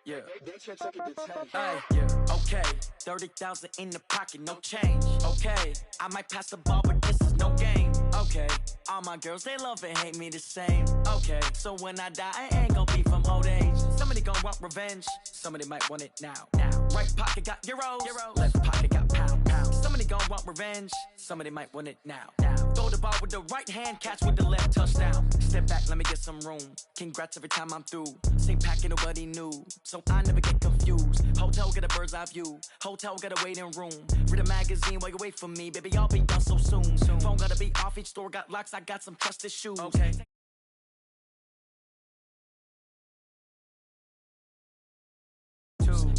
Yeah. Hey, yeah. Okay. 30,000 in the pocket, no change. Okay. I might pass the ball, but this is no game. Okay. All my girls, they love and hate me the same. Okay. So when I die, I ain't gonna be from old age. Somebody gonna want revenge. Somebody might want it now. Right pocket got euros. Left pocket got pound. Somebody gonna want revenge. Somebody might want it now. Throw the ball with the right hand, catch with the left, touchdown. Step back, let me get some room. Congrats every time I'm through. Same packet, nobody knew, so I never get confused. Hotel get a bird's eye view. Hotel get a waiting room. Read a magazine while you wait for me, baby. I'll be done so soon. Phone gotta be off. Each store got locks. I got some trusted shoes. Okay.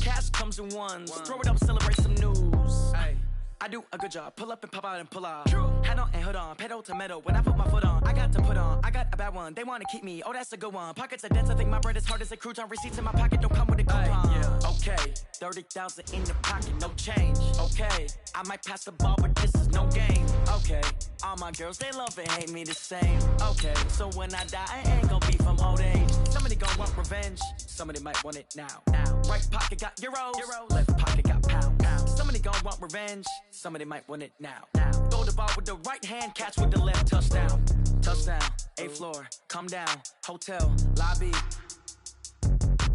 Cash comes in ones. Throw it up, celebrate some news. Ay. I do a good job. Pull up and pop out and pull out. Head on and hood on. Pedal to metal. When I put my foot on, I got to put on. I got a bad one. They want to keep me. Oh, that's a good one. Pockets are dense. I think my bread is hard as a crouton. Receipts in my pocket don't come with a coupon. Yeah. Okay. 30,000 in the pocket. No change. Okay. I might pass the ball, but this is no game. Okay. All my girls, they love and hate me the same. Okay. So when I die, I ain't gonna be from old age. Somebody gonna want revenge. Somebody might want it now. Right pocket got euros. Left pocket got pound. Somebody gonna want revenge. Somebody might want it now. Throw the ball with the right hand, catch with the left, touchdown. Touchdown, 8th floor, come down, hotel, lobby.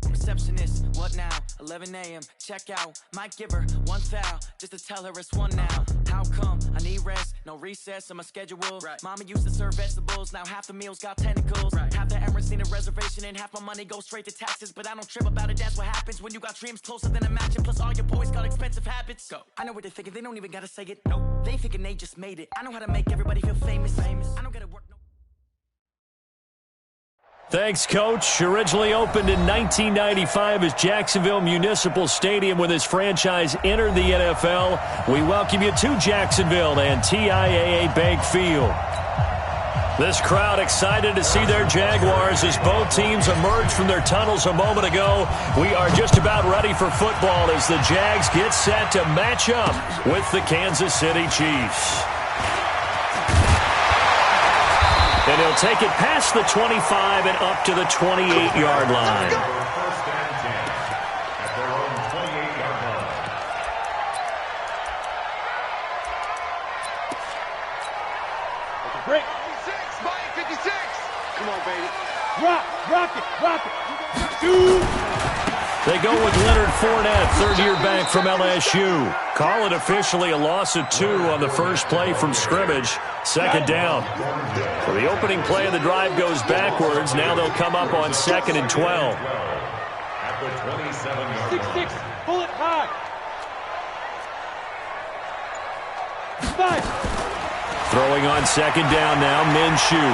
Receptionist, what now? 11 a.m., check out. Might give her one foul, just to tell her it's one now. How come? I need rest, no recess in my schedule. Right. Mama used to serve vegetables, now half the meals got tentacles. Right. Half the errands need a reservation and half my money goes straight to taxes. But I don't trip about it, that's what happens when you got dreams closer than a match. And plus all your boys got expensive habits. Go. I know what they're thinking, they don't even gotta say it. Nope. They ain't thinking they just made it. I know how to make everybody feel famous. I don't gotta work no. Thanks, Coach. Originally opened in 1995 as Jacksonville Municipal Stadium when this franchise entered the NFL. We welcome you to Jacksonville and TIAA Bank Field. This crowd excited to see their Jaguars as both teams emerged from their tunnels a moment ago. We are just about ready for football as the Jags get set to match up with the Kansas City Chiefs. And he'll take it past the 25 and up to the 28-yard line. Break. 56, Mike, 56. Come on, baby. Rock it. Dude. They go with Leonard Fournette, third-year back from LSU. Call it officially a loss of 2 on the first play from scrimmage. Second down. So the opening play of the drive goes backwards. Now they'll come up on 2nd and 12. At the 27-yard line. 6-6, pull it high. 5. Throwing on 2nd down now, Minshew.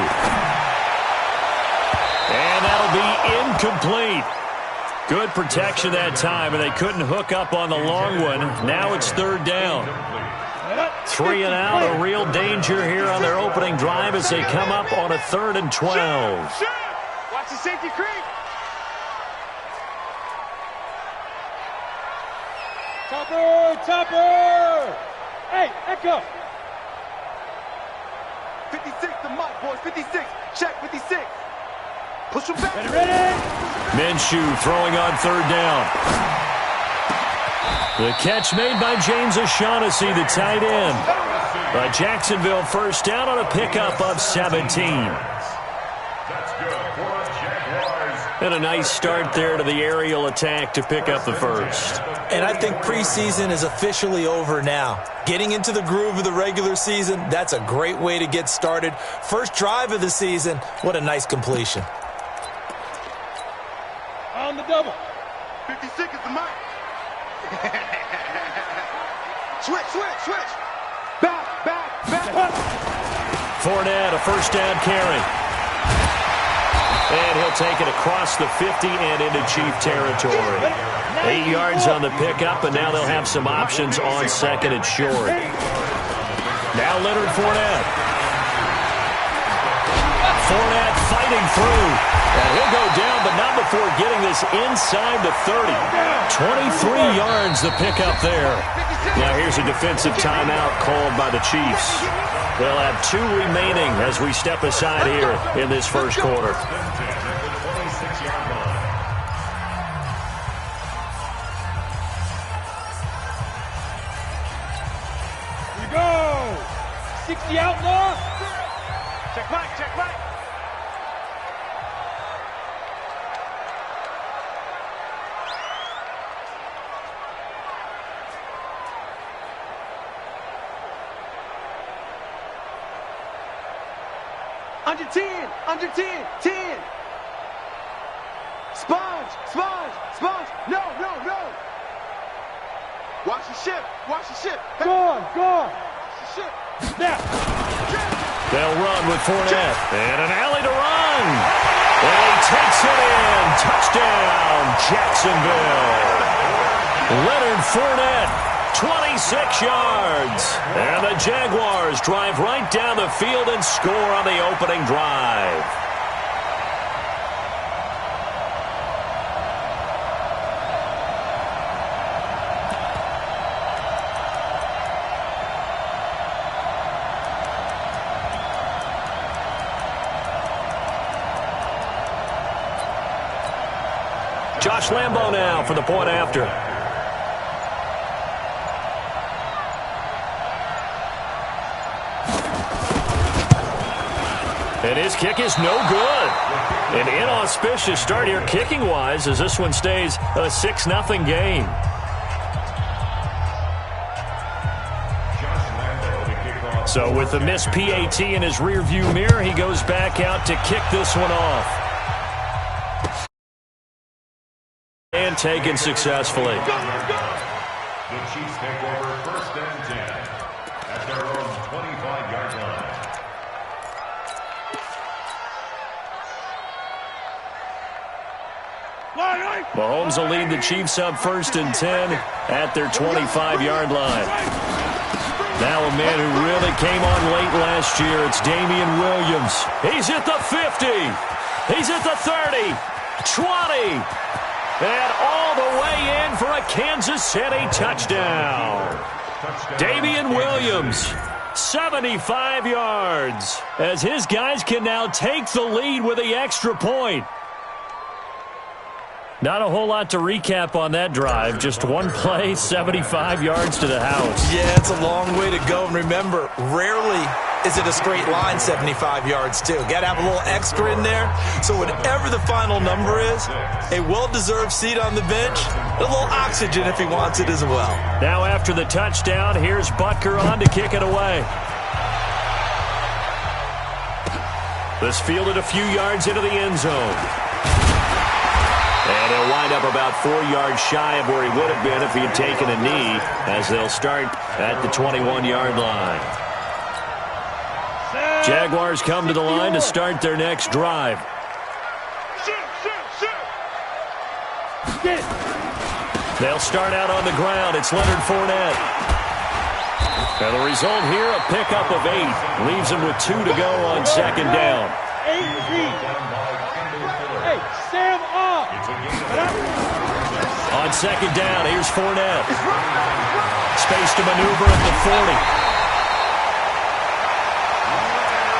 And that'll be incomplete. Good protection that time, and they couldn't hook up on the long one. Now it's 3rd down. 3 and out, a real danger here on their opening drive as they come up on a 3rd and 12. Watch the safety creep. Topper. Hey, Echo. 56 to Mike, boys. 56. Check 56. Push him back. Ready. Minshew throwing on 3rd down. The catch made by James O'Shaughnessy, the tight end. A Jacksonville first down on a pickup of 17. And a nice start there to the aerial attack to pick up the first. And I think preseason is officially over now. Getting into the groove of the regular season, that's a great way to get started. First drive of the season, what a nice completion. On the double. 56 is the mark. Switch. Back. Fournette, a first down carry. And he'll take it across the 50 and into Chief territory. 8 yards on the pickup, and now they'll have some options on 2nd and short. Now Leonard Fournette. Fournette fighting through. And he'll go down, but not before getting this inside the 30. 23 yards the pickup there. Now here's a defensive timeout called by the Chiefs. They'll have 2 remaining as we step aside here in this first quarter. Safety outlaw. Check back, check back. Under 10, under 10, 10. Sponge, sponge, sponge. No, no, no. Watch the ship, watch the ship. Go on, go on. Watch the ship. Snap. They'll run with Fournette. And an alley to run. And he takes it in. Touchdown, Jacksonville. Leonard Fournette. 26 yards. And the Jaguars drive right down the field and score on the opening drive. Josh Lambo now for the point after. And his kick is no good. An inauspicious start here kicking-wise as this one stays a 6-0 game. So with the missed PAT in his rearview mirror, he goes back out to kick this one off. And taken successfully. The Chiefs take over 1st and 10 at their own 25-yard line. Mahomes will lead the Chiefs up 1st and 10 at their 25-yard line. Now a man who really came on late last year, it's Damian Williams. He's at the 50. He's at the 30, 20, and all the way in for a Kansas City touchdown. Damian Williams, 75 yards, as his guys can now take the lead with the extra point. Not a whole lot to recap on that drive. Just one play, 75 yards to the house. Yeah, it's a long way to go. And remember, rarely is it a straight line 75 yards, too. Got to have a little extra in there. So whatever the final number is, a well-deserved seat on the bench, a little oxygen if he wants it as well. Now after the touchdown, here's Butker on to kick it away. This fielded a few yards into the end zone. And he'll wind up about 4 yards shy of where he would have been if he had taken a knee, as they'll start at the 21-yard line. Jaguars come to the line to start their next drive. They'll start out on the ground. It's Leonard Fournette. And the result here, a pickup of 8. Leaves him with 2 to go on 2nd down. Hey, Sam off. On 2nd down, here's Fournette. Space to maneuver at the 40.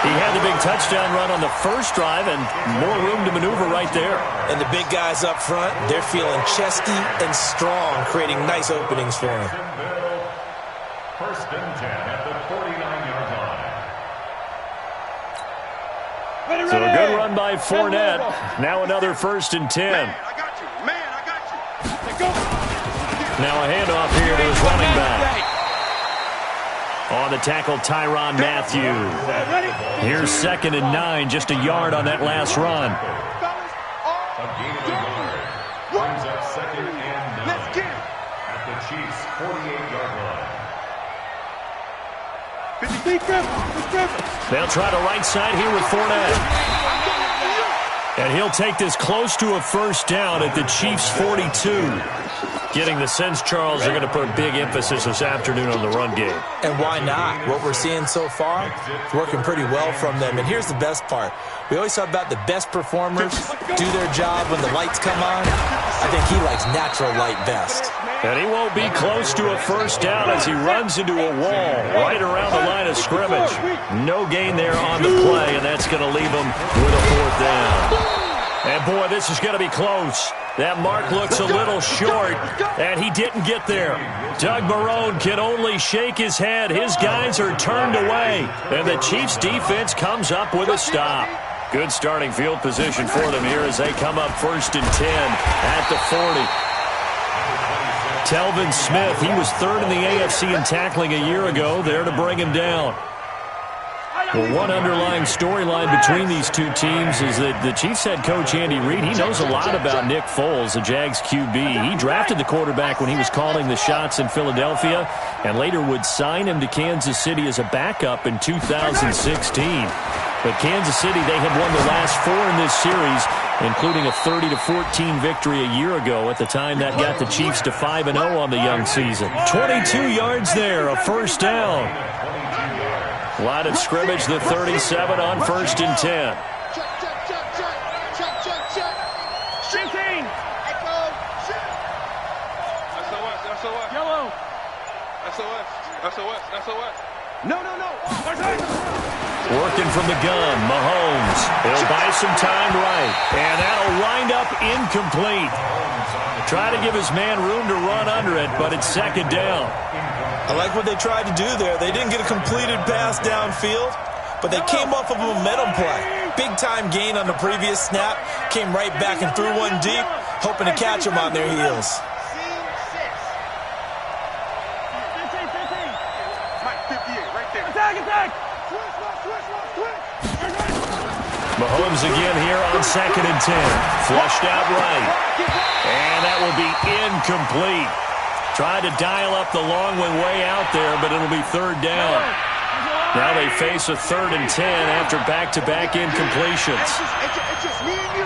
He had the big touchdown run on the first drive and more room to maneuver right there. And the big guys up front, they're feeling chesty and strong, creating nice openings for him. 1st and 10 at the 49-yard line. So a good run by Fournette. Now another 1st and 10. Man, I got you. Man, I got you. Now a handoff here to his running back. On the tackle, Tyrann Mathieu. Here's 2nd and 9, just a yard on that last run. A gain of a yard. Brings up 2nd and 9 Let's get it. at the Chiefs' 48-yard line. They'll try the right side here with Fournette. And he'll take this close to a 1st down at the Chiefs' 42. Getting the sense, Charles, they're going to put a big emphasis this afternoon on the run game. And why not? What we're seeing so far is working pretty well from them. And here's the best part. We always talk about the best performers do their job when the lights come on. I think he likes natural light best. And he won't be close to a 1st down as he runs into a wall right around the line of scrimmage. No gain there on the play, and that's going to leave him with a 4th down. And, boy, this is going to be close. That mark looks a little short, and he didn't get there. Doug Marrone can only shake his head. His guys are turned away, and the Chiefs' defense comes up with a stop. Good starting field position for them here as they come up 1st and 10 at the 40. Telvin Smith, he was 3rd in the AFC in tackling a year ago, there to bring him down. Well, one underlying storyline between these two teams is that the Chiefs head coach Andy Reid, he knows a lot about Nick Foles, the Jags QB. He drafted the quarterback when he was calling the shots in Philadelphia and later would sign him to Kansas City as a backup in 2016. But Kansas City, they had won the last 4 in this series, including a 30-14 victory a year ago. At the time, that got the Chiefs to 5-0 on the young season. 22 yards there, a 1st down. Line of scrimmage, the 37 on 1st and 10. Check. 15. SOS. Yellow. SOS. No. Working from the gun, Mahomes. He'll buy some time right. And that'll wind up incomplete. Try to give his man room to run under it, but it's 2nd down. I like what they tried to do there. They didn't get a completed pass downfield, but they came off of a momentum play. Big-time gain on the previous snap. Came right back and threw one deep, hoping to catch them on their heels. Mahomes again here on 2nd and 10. Flushed out right. And that will be incomplete. Tried to dial up the long one way out there, but it'll be 3rd down. Now they face a 3rd and 10 after back-to-back incompletions. It's just me and you.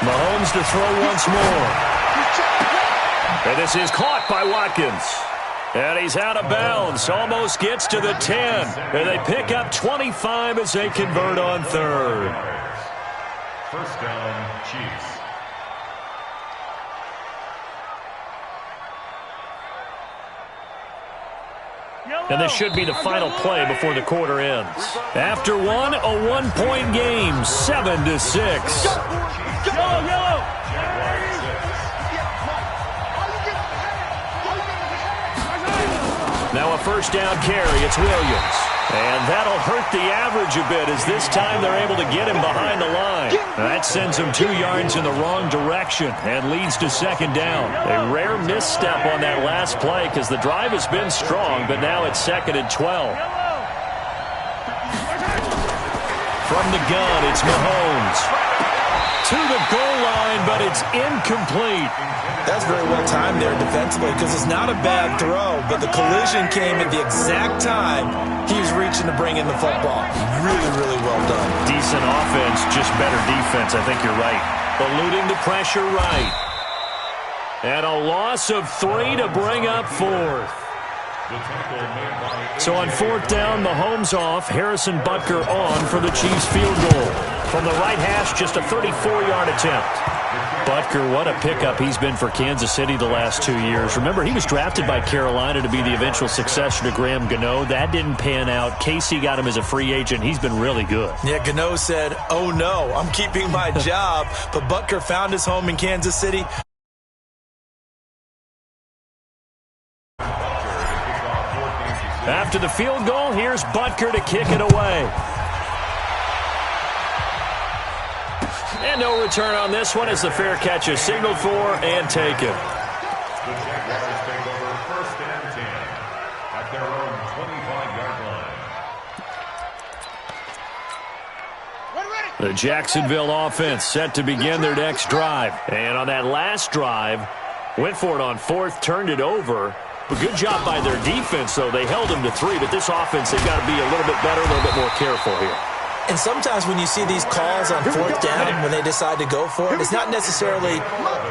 Mahomes to throw once more. And this is caught by Watkins. And he's out of bounds. Almost gets to the 10. And they pick up 25 as they convert on 3rd. 1st down, Chiefs. And this should be the final play before the quarter ends. After one, a 1-point game, 7-6. Now a 1st down carry. It's Williams. And that'll hurt the average a bit as this time they're able to get him behind the line. That sends him 2 yards in the wrong direction and leads to 2nd down. A rare misstep on that last play because the drive has been strong, but now it's 2nd and 12. From the gun, it's Mahomes. To the goal line, but it's incomplete. That's very well timed there defensively because it's not a bad throw, but the collision came at the exact time he was reaching to bring in the football. Really well done. Decent offense, just better defense. I think you're right. Eluding the pressure right. And a loss of 3 to bring up 4th. So on 4th down, Mahomes off, Harrison Butker on for the Chiefs field goal. From the right hash, just a 34-yard attempt. Butker, what a pickup he's been for Kansas City the last 2 years. Remember, he was drafted by Carolina to be the eventual successor to Graham Gano. That didn't pan out. Casey got him as a free agent. He's been really good. Yeah, Gano said, oh no, I'm keeping my job. But Butker found his home in Kansas City. After the field goal, here's Butker to kick it away. And no return on this one as the fair catch is signaled for and taken. The Jaguars take over 1st and 10 at their own 25-yard line. The Jacksonville offense set to begin their next drive. And on that last drive, went for it on 4th, turned it over. But good job by their defense, though. They held them to 3, but this offense, they've got to be a little bit better, a little bit more careful here. And sometimes when you see these calls on 4th down, when they decide to go for it, it's not necessarily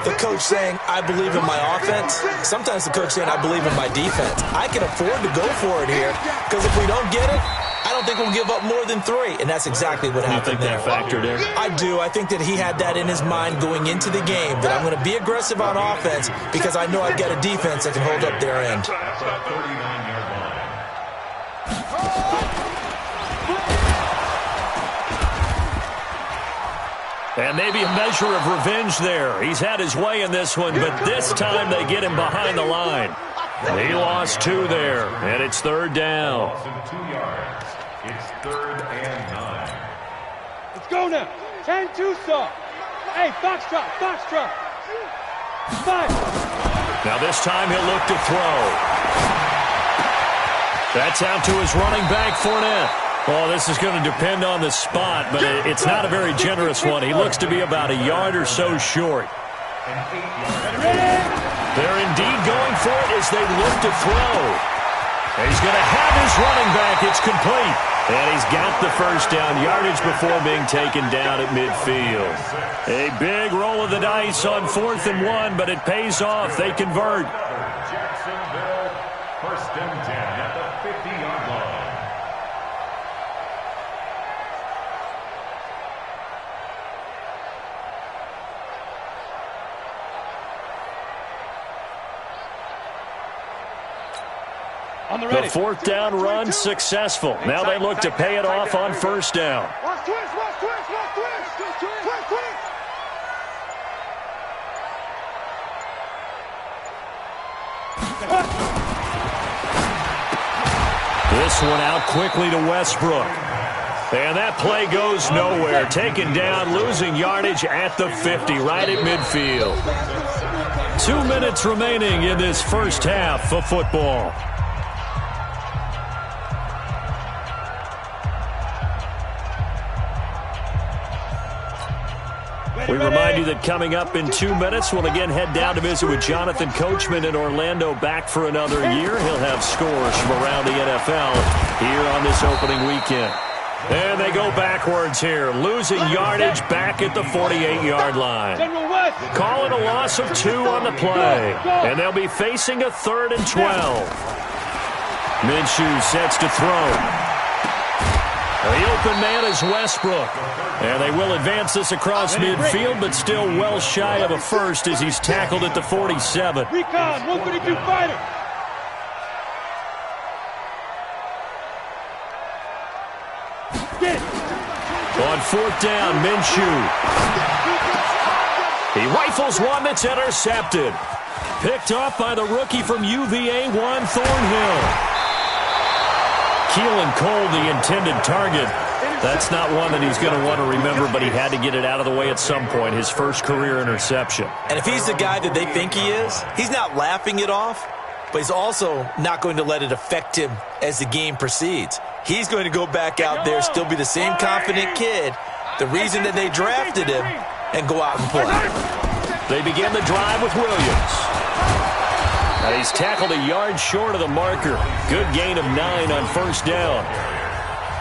the coach saying, I believe in my offense. Sometimes the coach saying, I believe in my defense. I can afford to go for it here because if we don't get it, I don't think we'll give up more than 3. And that's exactly what happened there. You think that factored in? I do. I think that he had that in his mind going into the game, that I'm going to be aggressive on offense because I know I've got a defense that can hold up their end. At the 39-yard line. And maybe a measure of revenge there. He's had his way in this one, but this time they get him behind the line. He lost 2 there, and it's 3rd down. 2 yards. It's 3rd and 9. Let's go now. 10-2 stop. Hey, foxtrot. 5. Now this time he'll look to throw. That's out to his running back, Fournette. Oh, this is going to depend on the spot, but it's not a very generous one. He looks to be about a yard or so short. They're indeed going for it as they look to throw. He's going to have his running back. It's complete. And he's got the first down yardage before being taken down at midfield. A big roll of the dice on 4th and 1, but it pays off. They convert. Jacksonville, 1st and 10 at the 50-yard line. The 4th down run successful. Now they look to pay it off on 1st down. Watch twist. This one out quickly to Westbrook. And that play goes nowhere. Taken down, losing yardage at the 50, right at midfield. 2 minutes remaining in this first half of football. We remind you that coming up in 2 minutes, we'll again head down to visit with Jonathan Coachman in Orlando, back for another year. He'll have scores from around the NFL here on this opening weekend. And they go backwards here, losing yardage back at the 48-yard line. Calling a loss of 2 on the play. And they'll be facing a 3rd and 12. Minshew sets to throw. The open man is Westbrook. And they will advance this across midfield, but still well shy of a first as he's tackled at the 47. Recon, 152 fighter. On 4th down, Minshew. He rifles one that's intercepted. Picked off by the rookie from UVA, Juan Thornhill. Keelan Cole, the intended target. That's not one that he's going to want to remember, but he had to get it out of the way at some point, his first career interception. And if he's the guy that they think he is, he's not laughing it off, but he's also not going to let it affect him as the game proceeds. He's going to go back out there, still be the same confident kid, the reason that they drafted him, and go out and play. They begin the drive with Williams. And he's tackled a yard short of the marker. Good gain of 9 on 1st down.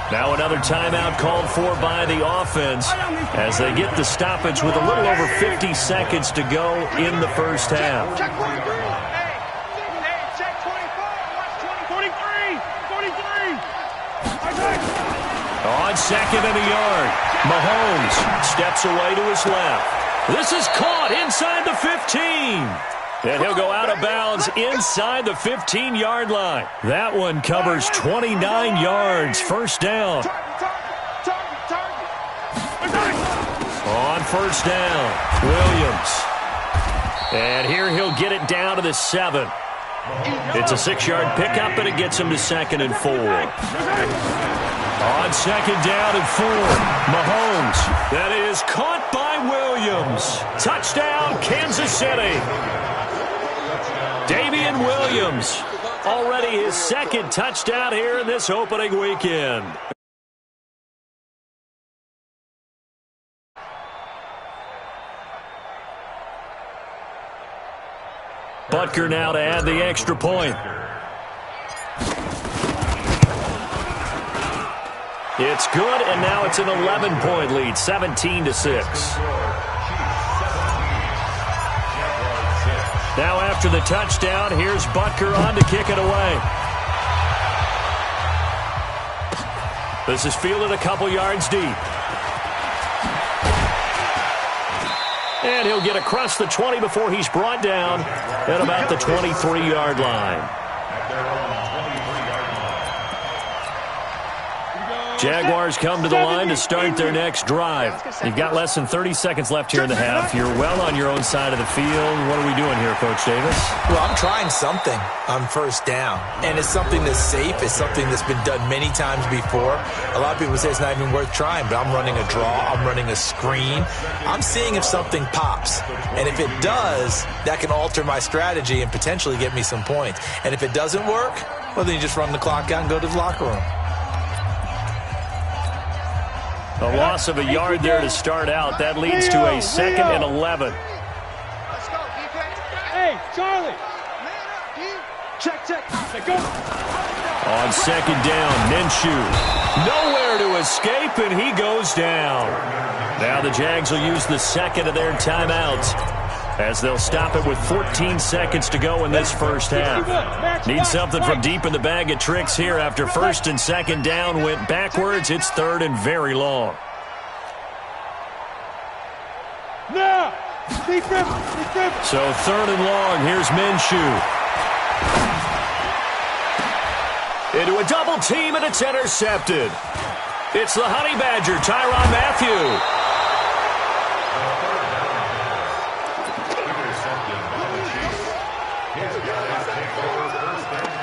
Now another timeout called for by the offense as they get the stoppage with a little over 50 seconds to go in the first half. Check 43. Hey, check 24. Watch 43. 43. On 2nd and a yard, Mahomes steps away to his left. This is caught inside the 15. And he'll go out of bounds inside the 15-yard line. That one covers 29 yards. 1st down. On 1st down, Williams. And here he'll get it down to the 7. It's a 6-yard pickup, and it gets him to 2nd and 4. On 2nd down and 4, Mahomes. That is caught by Williams. Touchdown, Kansas City. Damian Williams, already his 2nd touchdown here in this opening weekend. Butker now to add the extra point. It's good, and now it's an 11-point lead, 17-6. Now after the touchdown, here's Butker on to kick it away. This is fielded a couple yards deep. And he'll get across the 20 before he's brought down at about the 23-yard line. Jaguars come to the line to start their next drive. You've got less than 30 seconds left here in the half. You're well on your own side of the field. What are we doing here, Coach Davis? Well, I'm trying something on first down, and it's something that's safe. It's something that's been done many times before. A lot of people say it's not even worth trying, but I'm running a draw. I'm running a screen. I'm seeing if something pops, and if it does, that can alter my strategy and potentially get me some points. And if it doesn't work, well, then you just run the clock out and go to the locker room. A loss of a yard there to start out. That leads to a 2nd and 11. Let's go, defense. Hey, Charlie. Check. Go. On 2nd down, Minshew. Nowhere to escape, and he goes down. Now the Jags will use the second of their timeouts as they'll stop it with 14 seconds to go in this first half. Need something from deep in the bag of tricks here after 1st and 2nd down went backwards. It's 3rd and very long. Now. So 3rd and long. Here's Minshew. Into a double team, and it's intercepted. It's the Honey Badger, Tyrann Mathieu.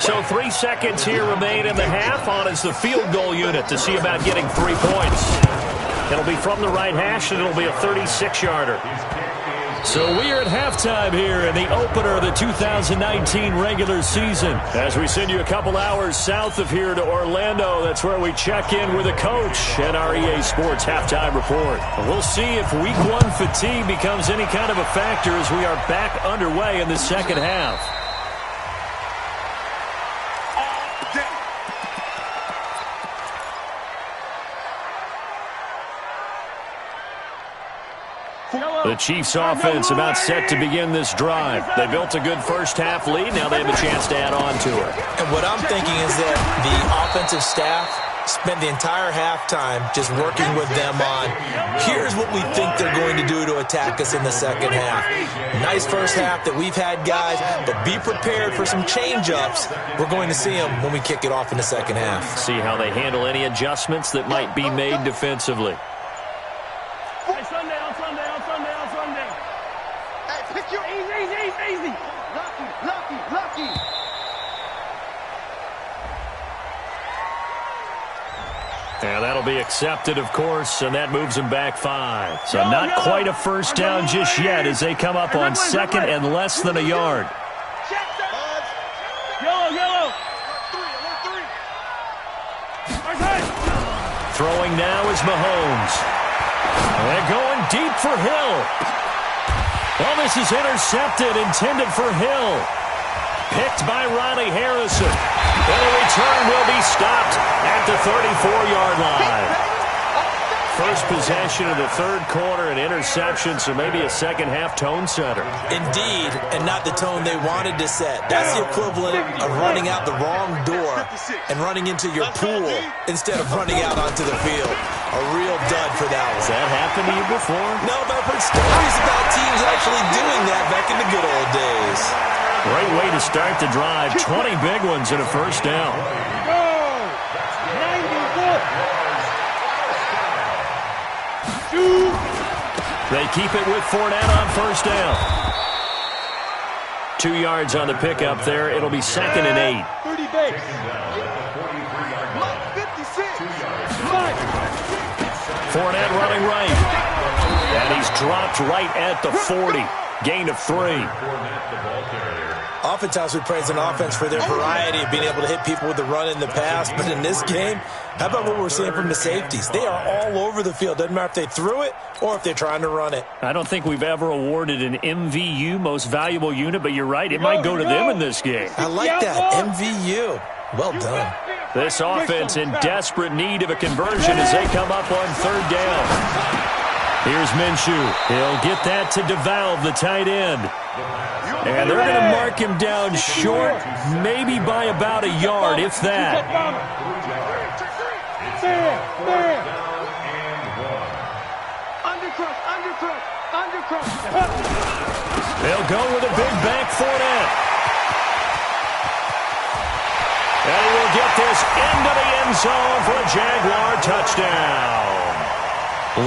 So 3 seconds here remain in the half. On is the field goal unit to see about getting 3 points. It'll be from the right hash, and it'll be a 36-yarder. So we are at halftime here in the opener of the 2019 regular season. As we send you a couple hours south of here to Orlando, that's where we check in with a coach and our EA Sports halftime report. We'll see if Week 1 fatigue becomes any kind of a factor as we are back underway in the second half. The Chiefs offense about set to begin this drive. They built a good first half lead. Now they have a chance to add on to it. And what I'm thinking is that the offensive staff spent the entire halftime just working with them on, here's what we think they're going to do to attack us in the second half. Nice first half that we've had, guys, but be prepared for some change-ups. We're going to see them when we kick it off in the second half. See how they handle any adjustments that might be made defensively. Easy. Lucky. And that'll be accepted, of course, and that moves them back 5. So not quite a first down just yet as they come up on 2nd and less than a yard. Yellow. Throwing now is Mahomes. They're going deep for Hill. Well, this is intercepted, intended for Hill. Picked by Riley Harrison. And the return will be stopped at the 34-yard line. First possession of the third quarter, an interception, so maybe a second-half tone setter. Indeed, and not the tone they wanted to set. That's the equivalent of running out the wrong door and running into your pool instead of running out onto the field. A real dud for that one. Has that happened to you before? No, but I've heard stories about teams actually doing that back in the good old days. Great way to start the drive. 20 big ones and a first down. They keep it with Fournette on first down. 2 yards on the pickup there. It'll be 2nd and 8. 30 base. 56. Fournette running right. And he's dropped right at the 40. Gain of 3. Oftentimes we praise an offense for their variety of being able to hit people with the run in the pass, but in this game, how about what we're seeing from the safeties? They are all over the field. Doesn't matter if they threw it or if they're trying to run it. I don't think we've ever awarded an MVU, most valuable unit, but you're right, it might go to them in this game. I like that. MVU. Well done. This offense in desperate need of a conversion as they come up on 3rd down. Here's Minshew. He'll get that to DeValve, the tight end. And they're going to mark him down short, maybe by about a yard, if that. Undercross. They'll go with a big back Fournette. And he will get this into the end zone for a Jaguar touchdown.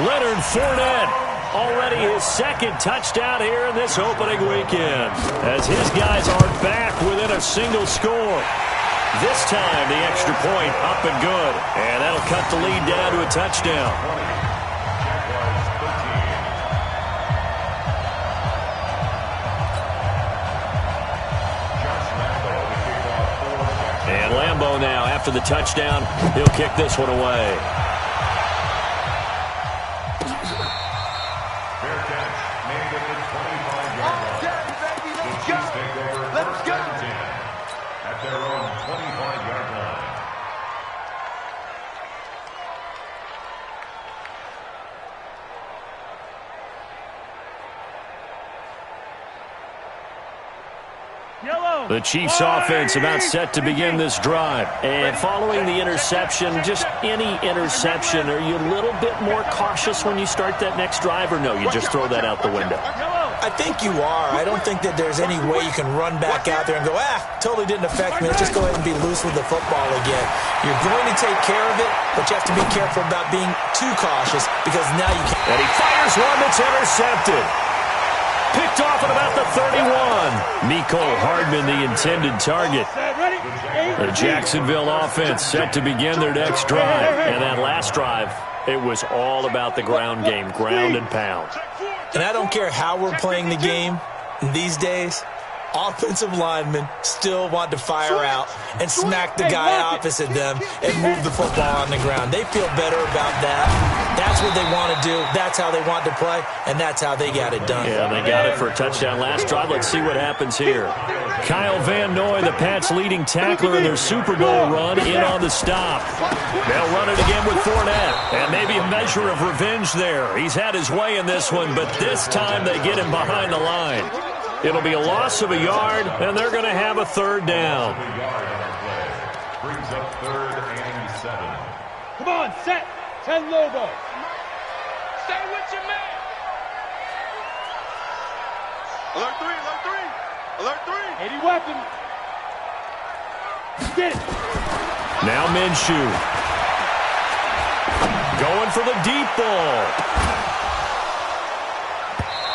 Leonard Fournette, already his second touchdown here in this opening weekend, as his guys are back within a single score. This time, the extra point up and good, and that'll cut the lead down to a touchdown. And Lambeau now, after the touchdown, he'll kick this one away. Fair catch made at the 25-yard line. The Chiefs take over first and 10 at their own 25-yard line. The Chiefs offense about set to begin this drive. And following the interception, just any interception, are you a little bit more cautious when you start that next drive, or no, you just throw that out the window? I think you are. I don't think that there's any way you can run back out there and go, totally didn't affect me. Let's just go ahead and be loose with the football again. You're going to take care of it, but you have to be careful about being too cautious because now you can't. And he fires one that's intercepted. Picked off at about the 31. Mecole Hardman, the intended target. The Jacksonville offense set to begin their next drive. And that last drive, it was all about the ground game, ground and pound. And I don't care how we're playing the game these days, offensive linemen still want to fire out and smack the guy opposite them and move the football on the ground. They feel better about that. That's what they want to do. That's how they want to play, and that's how they got it done. Yeah, they got it for a touchdown last drive. Let's see what happens here. Kyle Van Noy, the Pats' leading tackler in their Super Bowl run, in on the stop. They'll run it again with Fournette, and maybe a measure of revenge there. He's had his way in this one, but this time they get him behind the line. It'll be a loss of a yard, and they're going to have a third down. Brings up 3rd and 7. Come on, set. 10 Lobo. Stay with your man. Alert 3, alert 3. Alert 3. 80 weapon. Get it. Now Minshew. Going for the deep ball.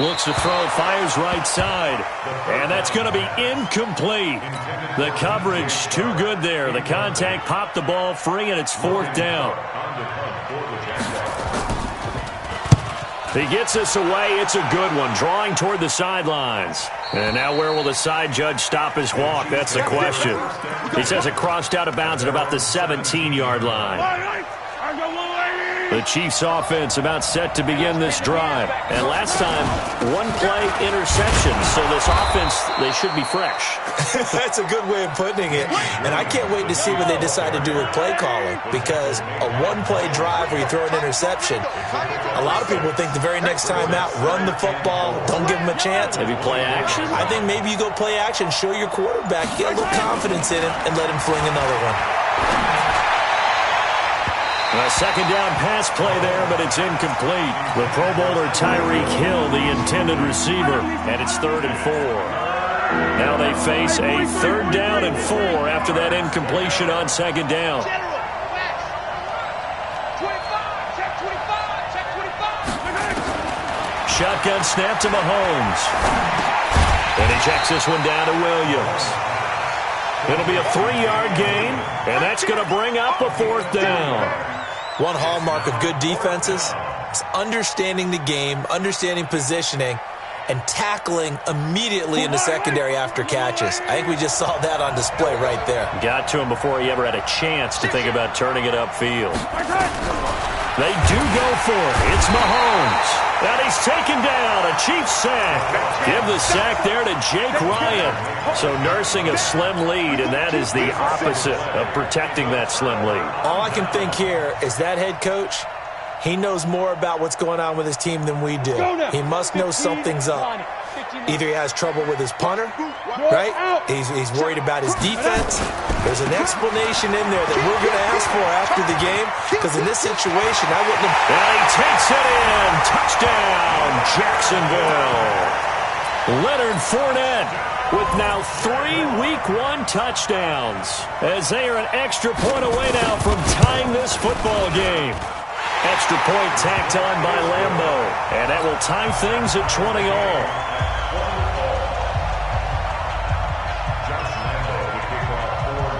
Looks to throw, fires right side, and that's going to be incomplete. The coverage too good there. The contact popped the ball free, and it's 4th down. He gets this away. It's a good one, drawing toward the sidelines. And now where will the side judge stop his walk? That's the question. He says it crossed out of bounds at about the 17-yard line. The Chiefs offense about set to begin this drive. And last time, one-play interception. So this offense, they should be fresh. That's a good way of putting it. And I can't wait to see what they decide to do with play calling, because a one-play drive where you throw an interception, a lot of people think the very next time out, run the football, don't give them a chance. Maybe play action? I think maybe you go play action, show your quarterback, get a little confidence in him, and let him fling another one. A second down pass play there, but it's incomplete. The Pro Bowler Tyreek Hill, the intended receiver, and it's 3rd and 4. Now they face a 3rd down and 4 after that incompletion on 2nd down. Shotgun snap to Mahomes. And he checks this one down to Williams. It'll be a 3-yard gain, and that's going to bring up a 4th down. One hallmark of good defenses is understanding the game, understanding positioning, and tackling immediately in the secondary after catches. I think we just saw that on display right there. Got to him before he ever had a chance to think about turning it upfield. They do go for it. It's Mahomes. And he's taken down. A Chiefs sack. Give the sack there to Jake Ryan. So nursing a slim lead, and that is the opposite of protecting that slim lead. All I can think here is that head coach, he knows more about what's going on with his team than we do. He must know something's up. Either he has trouble with his punter, right? He's worried about his defense. There's an explanation in there that we're going to ask for after the game, because in this situation, I wouldn't have... And he takes it in. Touchdown, Jacksonville. Leonard Fournette with now 3 Week 1 touchdowns, as they are an extra point away now from tying this football game. Extra point tacked on by Lambo, and that will tie things at 20 all. Josh Lambo to kick off for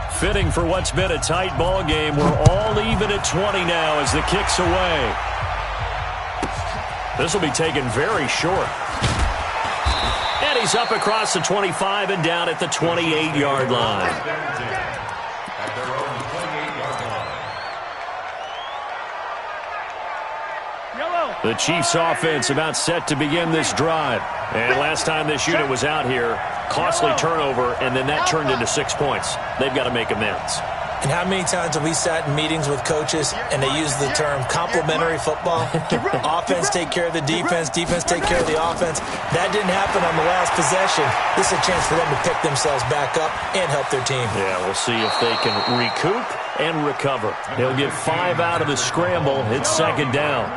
Jacksonville. Fitting for what's been a tight ball game. We're all even at 20 now as the kick's away. This will be taken very short. And he's up across the 25 and down at the 28-yard line. At their own 28-yard line. The Chiefs offense about set to begin this drive. And last time this unit was out here, costly turnover, and then that turned into 6 points. They've got to make amends. And how many times have we sat in meetings with coaches and they use the term complementary football? Offense take care of the defense, defense take care of the offense. That didn't happen on the last possession. This is a chance for them to pick themselves back up and help their team. Yeah, we'll see if they can recoup and recover. They'll get 5 out of the scramble. It's second down.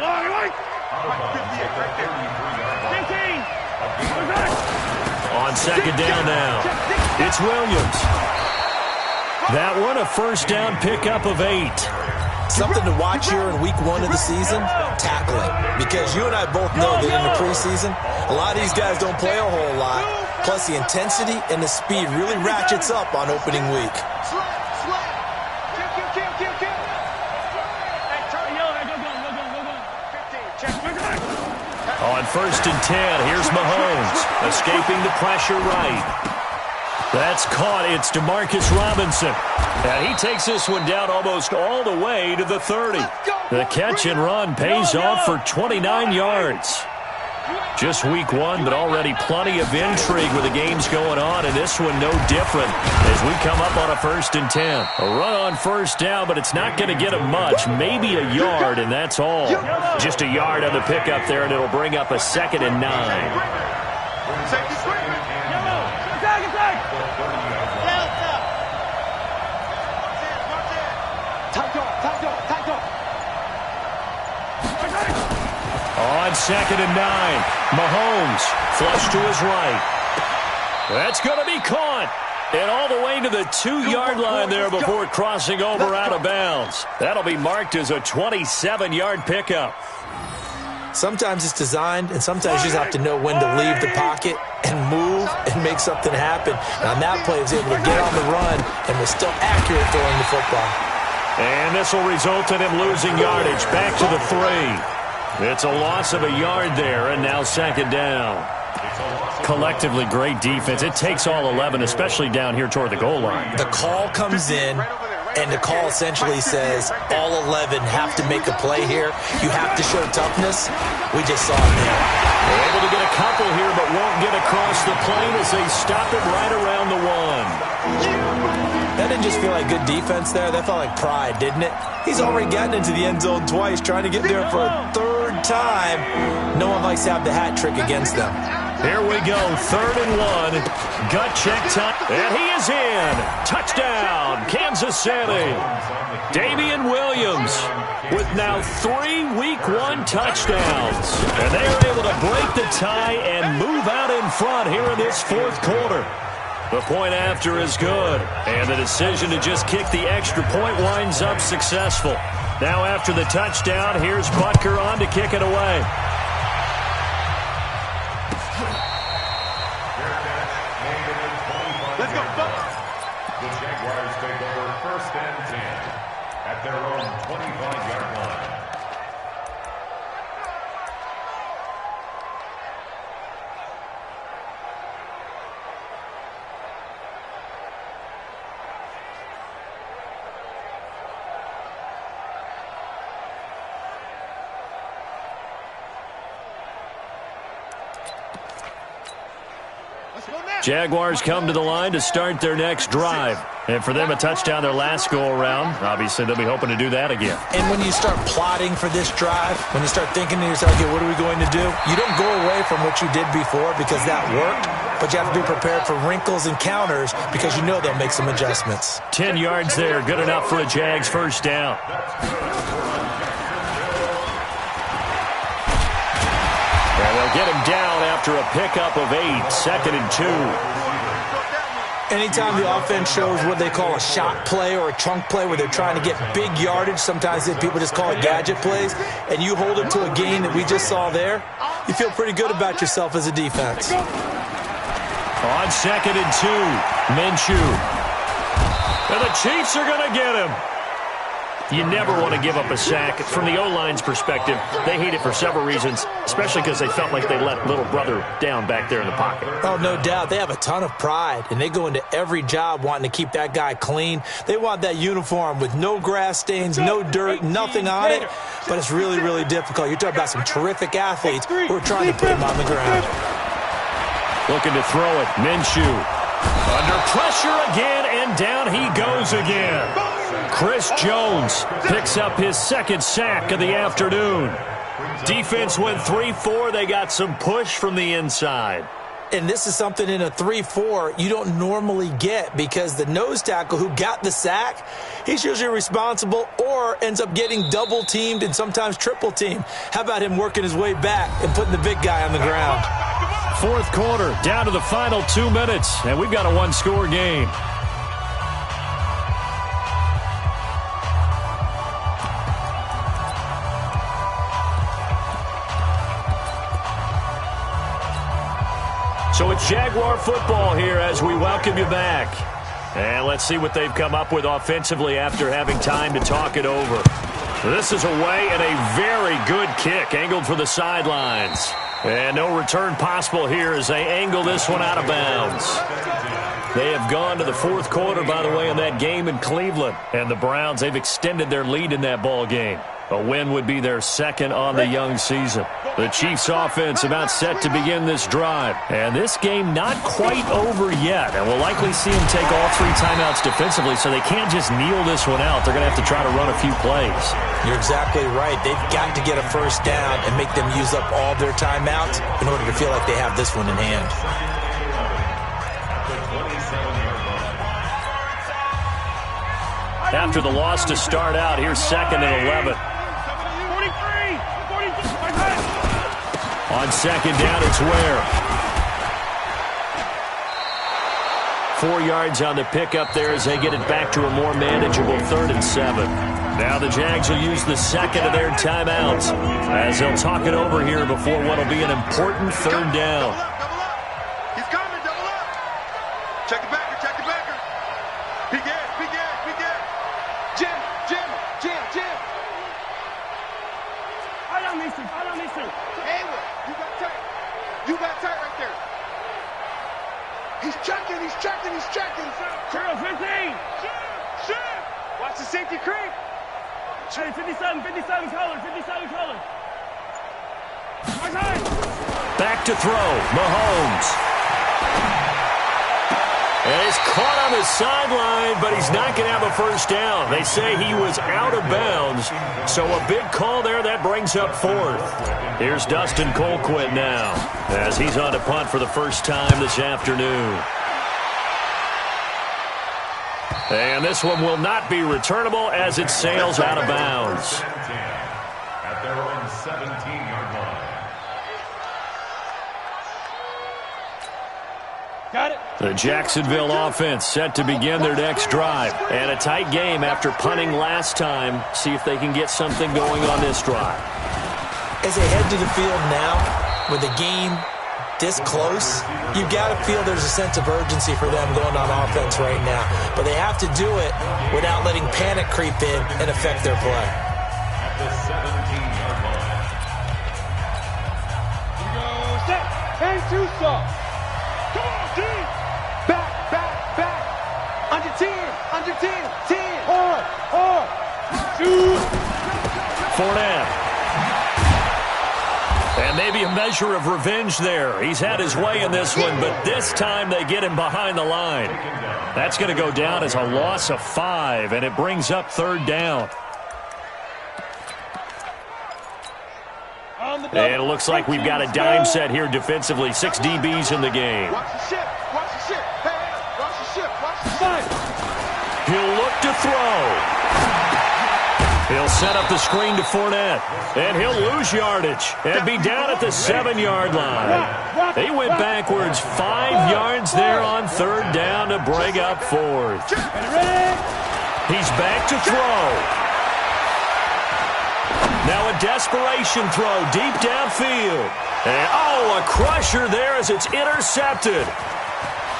On second down now, it's Williams. That one, a first down pickup of 8. Something to watch here in week 1 of the season, tackling. Because you and I both know that in the preseason, a lot of these guys don't play a whole lot. Plus the intensity and the speed really ratchets up on opening week. On first and 10, here's Mahomes, escaping the pressure right. That's caught. It's Demarcus Robinson. And he takes this one down almost all the way to the 30. The catch and run pays off for 29 yards. Just week 1, but already plenty of intrigue with the games going on, and this one no different as we come up on a first and 10. A run on first down, but it's not going to get him much, maybe a yard, and that's all. Just a yard on the pickup there, and it'll bring up a second and 9. On second and 9, Mahomes flush to his right. That's going to be caught. And all the way to the 2-yard line there before crossing over out of bounds. That'll be marked as a 27-yard pickup. Sometimes it's designed, and sometimes you just have to know when to leave the pocket and move and make something happen. And on that play, he was able to get on the run and was still accurate throwing the football. And this will result in him losing yardage back to the 3. It's a loss of a yard there, and now second down. Collectively, great defense. It takes all 11, especially down here toward the goal line. The call comes in, and the call essentially says all 11 have to make a play here. You have to show toughness. We just saw it there. They're able to get a couple here, but won't get across the plane as they stop him right around the 1. That didn't just feel like good defense there. That felt like pride, didn't it? He's already gotten into the end zone twice, trying to get there for a 3rd time. No one likes to have the hat trick against them. Here we go, 3rd and 1. Gut check time. And he is in. Touchdown, Kansas City. Damian Williams with now 3 Week 1 touchdowns. And they are able to break the tie and move out in front here in this 4th quarter. The point after is good, and the decision to just kick the extra point winds up successful. Now after the touchdown, here's Butker on to kick it away. Let's go, The Jaguars take over first and 10 at their own 25-yard line. Jaguars come to the line to start their next drive. And for them, a touchdown their last go-around. Obviously, they'll be hoping to do that again. And when you start plotting for this drive, when you start thinking to yourself, okay, what are we going to do? You don't go away from what you did before because that worked, but you have to be prepared for wrinkles and counters because you know they'll make some adjustments. 10 yards there, good enough for a Jags first down. And they'll get him down after a pickup of 8, 2nd and 2. Anytime the offense shows what they call a shot play or a chunk play where they're trying to get big yardage, sometimes people just call it gadget plays, and you hold it to a gain that we just saw there, you feel pretty good about yourself as a defense. On 2nd and 2, Minshew. And the Chiefs are going to get him. You never want to give up a sack. From the O-line's perspective, they hate it for several reasons, especially because they felt like they let little brother down back there in the pocket. Oh, no doubt. They have a ton of pride, and they go into every job wanting to keep that guy clean. They want that uniform with no grass stains, no dirt, nothing on it, but it's really, really difficult. You're talking about some terrific athletes who are trying to put him on the ground. Looking to throw it, Minshew. Under pressure again, and down he goes again. Chris Jones picks up his 2nd sack of the afternoon. Defense went 3-4. They got some push from the inside. And this is something in a 3-4 you don't normally get because the nose tackle who got the sack, he's usually responsible or ends up getting double-teamed and sometimes triple-teamed. How about him working his way back and putting the big guy on the ground? 4th quarter, down to the final 2 minutes, and we've got a one-score game. So it's Jaguar football here as we welcome you back. And let's see what they've come up with offensively after having time to talk it over. This is away and a very good kick angled for the sidelines. And no return possible here as they angle this one out of bounds. They have gone to the 4th quarter, by the way, in that game in Cleveland. And the Browns, they've extended their lead in that ball game. A win would be their 2nd on the young season. The Chiefs offense about set to begin this drive. And this game not quite over yet. And we'll likely see them take all 3 timeouts defensively, so they can't just kneel this one out. They're going to have to try to run a few plays. You're exactly right. They've got to get a first down and make them use up all their timeouts in order to feel like they have this one in hand. After the loss to start out, here's 2nd and 11. On 2nd down, it's Ware. 4 yards on the pickup there as they get it back to a more manageable 3rd and 7. Now the Jags will use the 2nd of their timeouts as they'll talk it over here before what will be an important 3rd down. He's coming, double up. Check the backer, check the backer. Big gas, big gas, big gas. Jim. I don't need to. Hayward, you got tight right there. He's checking. Turn 15. Shit. Watch the safety creep. Hey, 57 color. Back to throw, Mahomes. And he's caught on the sideline, but he's not going to have a first down. They say he was out of bounds, so a big call there that brings up 4th. Here's Dustin Colquitt now as he's on to punt for the first time this afternoon. And this one will not be returnable as it sails out of bounds. At their own 17-yard line. Got it. The Jacksonville offense set to begin their next drive. And a tight game after punting last time. See if they can get something going on this drive. As they head to the field now, with the game this close, you've got to feel there's a sense of urgency for them going on offense right now. But they have to do it without letting panic creep in and affect their play. At the 17-yard line. Here we go. Set. And 2 stop. Come on, team. Back. Under 10. 10. Hard. Shoot. Fournette. And maybe a measure of revenge there. He's had his way in this one, but this time they get him behind the line. That's going to go down as a loss of 5, and it brings up 3rd down. And it looks like we've got a dime set here defensively. 6 DBs in the game. Watch the ship. Hey, watch the ship. He'll look to throw. He'll set up the screen to Fournette, and he'll lose yardage and be down at the 7-yard line. He went backwards 5 yards there on 3rd down to break up 4th. He's back to throw. Now a desperation throw deep downfield. And, a crusher there as it's intercepted.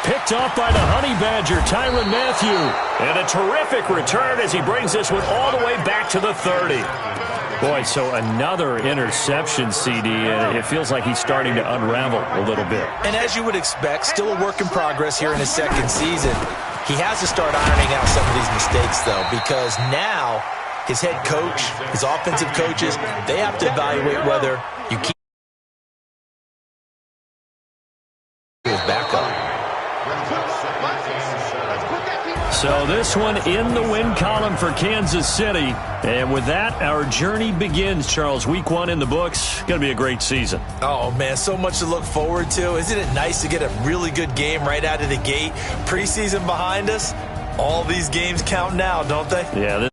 Picked off by the Honey Badger, Tyrann Mathieu. And a terrific return as he brings this one all the way back to the 30. Boy, so another interception, CD, and it feels like he's starting to unravel a little bit. And as you would expect, still a work in progress here in his 2nd season. He has to start ironing out some of these mistakes, though, because now his head coach, his offensive coaches, they have to evaluate whether you keep his backup. So this one in the win column for Kansas City. And with that, our journey begins, Charles. Week 1 in the books. Going to be a great season. Oh, man, so much to look forward to. Isn't it nice to get a really good game right out of the gate? Preseason behind us. All these games count now, don't they? Yeah,